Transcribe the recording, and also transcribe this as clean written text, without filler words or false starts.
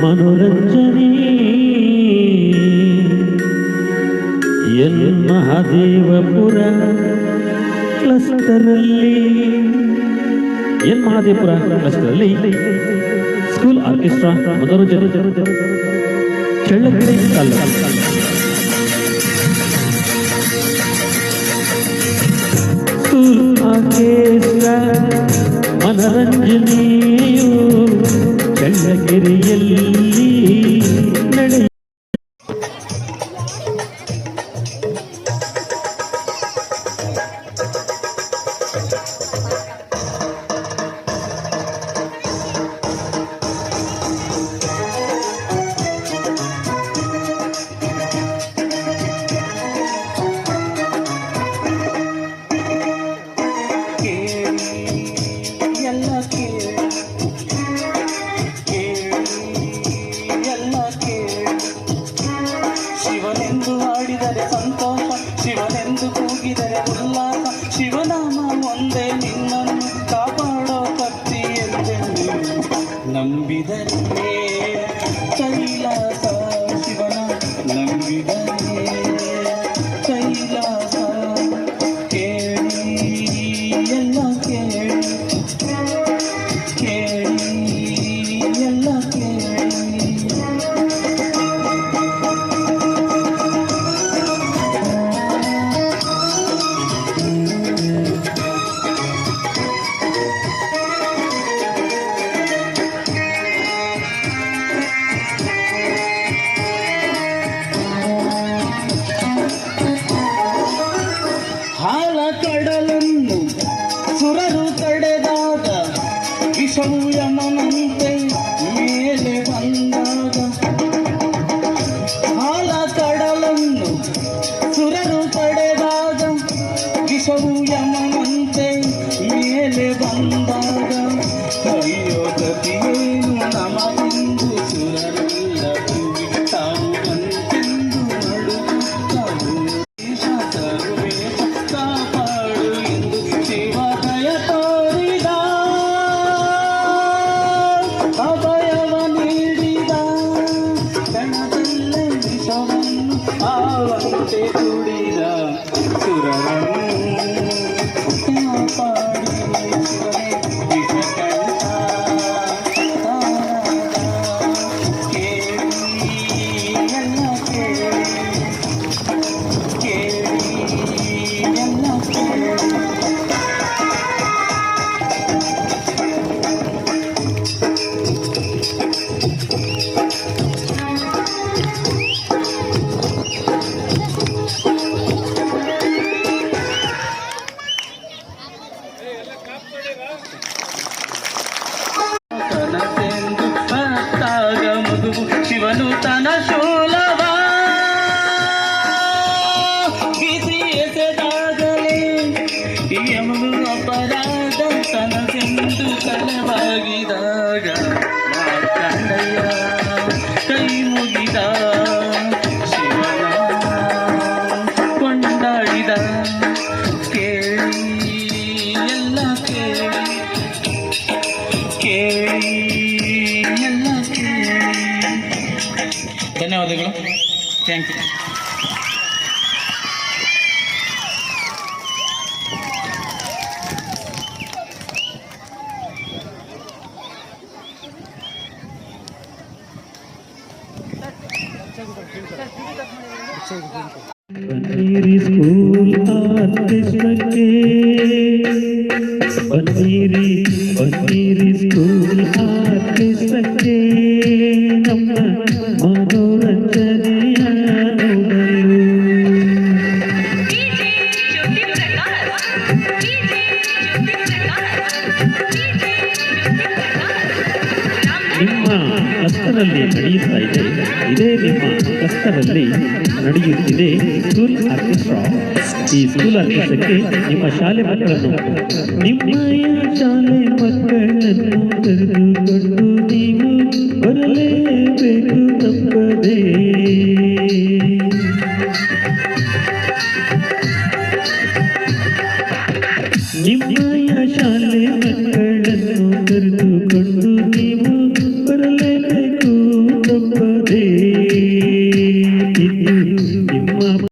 ಮನೋರಂಜನೆ ಎನ್ ಮಹಾದೇವಪುರ ಕ್ಲಸ್ಟರಲ್ಲಿ ಎನ್ ಮಹಾದೇವಪುರ ಕ್ಲಸ್ಟರಲ್ಲಿ ಸ್ಕೂಲ್ ಆರ್ಕೆಸ್ಟ್ರಾ ಮನೋರಂಜನೆ ಚಳ್ಳಕೆರೆ ತಾಲೂಕು ಸ್ಕೂಲ್ ಆರ್ಕೆಸ್ಟ್ರಾ ಮನರಂಜನೆಯು ಚಳ್ಳಕೆರೆಯಲ್ಲಿ ನಡೆಯ ಶಿವನೆಂದು ಹಾಡಿದರೆ ಸಂತೋಷ, ಶಿವನೆಂದು ಕೂಗಿದರೆ ಉಲ್ಲಾಸ, ಶಿವನಾಮ ಒಂದೇ ನಿನ್ನನ್ನು ಕಾಪಾಡೋ ಕತ್ತಿ ಎಂದೆಂದು ನಂಬಿದರೆ ಕೈಲಾಸ, ಶಿವನ ನಂಬಿದರೆ ಕೈಲಾಸ. ಕೇಳಿ ಎಲ್ಲ ಕೇಳಿ, ಕೇಳಿ ಎಲ್ಲ ಕೇಳಿ. ಹಾಲ ಕಡಲನ್ನು ಸುರರು ತಡೆದಾಗ ವಿಷವು ಯಮನಂತೆ ಮೇಲೆ ಬಂದಾಗ, ಹಾಲ ಕಡಲನ್ನು ಸುರರು ತಡೆದಾಗ ವಿಷವು ಯಮನಂತೆ ಮೇಲೆ ಬಂದಾಗ, ಅಯ್ಯೋ ಗತಿಯೇನು ನಮಗೆಂದು ಸುರರೆಲ್ಲ ಕೂಗಿ ತಾವು ಬಂತೆಂದು ನಡುಗುತ್ತಾವು. ಕಾಪಾಡು ಎಂದು ಶಿವ ದಯ ತೋರಿದ, ಅಭಯವ ನೀಡಿದ, ಕಣದಲ್ಲೇ ವಿಷವನ್ನು ಆವಂತೆ ತುಡಿದ ಸುರರನ್ನು ಕಾಪಾಡಿ ಶಿವನೇ ವಿಷಕಂಠ. ಕೇಳಿ ಎಲ್ಲ ಕೇಳಿ, ಕೇಳಿ ಎಲ್ಲ ಕೇಳಿ. ಕನಸೆಂದು ಹೊತ್ತಾಗ ಮಗುವು ಶಿವನು ತನ ಶೂಲವ ಬಿಸಿ ಎಸೆದಾಗಲೇ ಯಮನು ಅಪರಾಧ ಕನಸೆಂದು ತಲೆಬಾಗಿದಾಗ, ಮಾರ್ಕಂಡಯ್ಯ ಕೈ ಮುಗಿದ, ಶಿವನ ಕೊಂಡಾಡಿದ. ಕೇಳಿ ಎಲ್ಲ ಕೇಳಿ, ಕೇಳಿ ಎಲ್ಲ ಕೇಳಿ. ಧನ್ಯವಾದಗಳು. Thank you. ಬನ್ನಿರಿ ಸ್ಕೂಲ್ ಆರ್ಕೆಸ್ಟ್ರಾಕ್ಕೆ, ಬನ್ನಿರಿ ಬನ್ನಿರಿ ಸ್ಕೂಲ್ ಆರ್ಕೆಸ್ಟ್ರಾಕ್ಕೆ, ನಮ್ಮ ಮನೋರಂಜನೆಯ ನೋಡಲು. ನಿಮ್ಮ ಕ್ಲಸ್ಟರಲ್ಲಿ ನಡೆಯುತ್ತಾ ಇದೆ, ಇದೇ ನಿಮ್ಮ ಕ್ಲಸ್ಟರಲ್ಲಿ ನಡೆಯುತ್ತಿದೆ ಸ್ಕೂಲ್ ಆರ್ಕೆಸ್ಟ್ರಾ. ಈ ಸ್ಕೂಲ್ ಆರ್ಕೆಸ್ಟ್ರಾಕ್ಕೆ ನಿಮ್ಮ ಶಾಲೆ ಮಕ್ಕಳನ್ನು ಕರೆದುಕೊಂಡು ನೀವು ಬರಲೇಬೇಕು ತಪ್ಪದೇ. ನಿಮ್ಮಯ ಶಾಲೆ ಮಕ್ಕಳನ್ನು ಕರೆದುಕೊಂಡು ನೀವು ಬರಲೇಬೇಕು ಕೇಳಿ